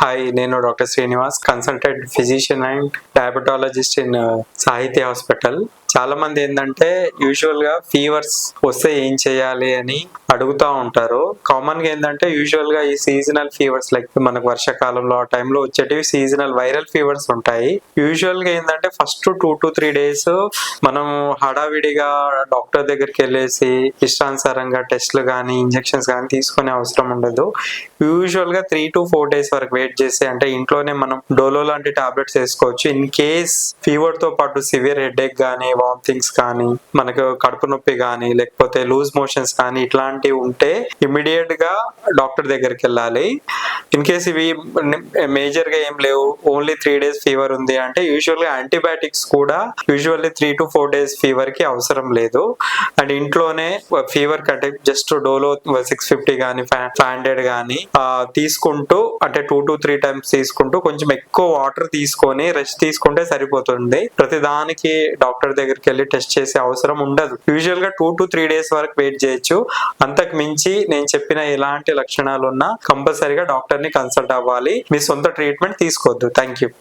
Hi, నేను doctor Srinivas, consultant physician and diabetologist in సాహిత్య hospital. చాలా మంది ఏంటంటే యూజువల్ గా ఫీవర్స్ వస్తే ఏం చేయాలి అని అడుగుతూ ఉంటారు. కామన్ గా ఏంటంటే యూజువల్ గా ఈ సీజనల్ ఫీవర్స్ లైక్ మనకు వర్షాకాలంలో ఆ టైంలో వచ్చేటివి సీజనల్ వైరల్ ఫీవర్స్ ఉంటాయి. యూజువల్ గా ఏంటంటే ఫస్ట్ 2 to 3 days మనం హడావిడిగా డాక్టర్ దగ్గరికి వెళ్ళేసి ఇష్టానుసారంగా టెస్ట్లు కానీ ఇంజెక్షన్స్ కానీ తీసుకునే అవసరం ఉండదు. యూజువల్ గా 3 to 4 days వరకు వెయిట్ చేసి అంటే ఇంట్లోనే మనం డోలో లాంటి టాబ్లెట్స్ వేసుకోవచ్చు. ఇన్ కేస్ ఫీవర్ తో పాటు సివియర్ హెడేక్ కానీ, వామిటింగ్స్ కానీ, మనకు కడుపు నొప్పి కానీ, లేకపోతే లూజ్ మోషన్స్ కానీ ఇట్లాంటివి ఉంటే ఇమీడియట్ గా డాక్టర్ దగ్గరికి వెళ్ళాలి. ఇన్ కేస్ ఇవి మేజర్ గా ఏం లేవు, ఓన్లీ 3 days ఫీవర్ ఉంది అంటే యూజువల్ గా యాంటీబయాటిక్స్ కూడా యూజువల్లీ 3 to 4 days ఫీవర్ కి అవసరం లేదు. అండ్ ఇంట్లోనే ఫీవర్ కంటే జస్ట్ డోలో 650 కానీ 500 కానీ తీసుకుంటూ అంటే 2 to 3 times తీసుకుంటూ కొంచెం ఎక్కువ వాటర్ తీసుకొని రెస్ట్ తీసుకుంటే సరిపోతుంది. ప్రతి దానికి డాక్టర్ దగ్గరికి వెళ్ళి టెస్ట్ చేసే అవసరం ఉండదు. యూజువల్ గా 2 to 3 days వరకు వెయిట్ చేయొచ్చు. అంతకు మించి నేను చెప్పిన ఎలాంటి లక్షణాలు ఉన్నా కంపల్సరీగా డాక్టర్ ని కన్సల్ట్ అవ్వాలి. మీ సొంత ట్రీట్మెంట్ తీసుకోవద్దు. Thank you.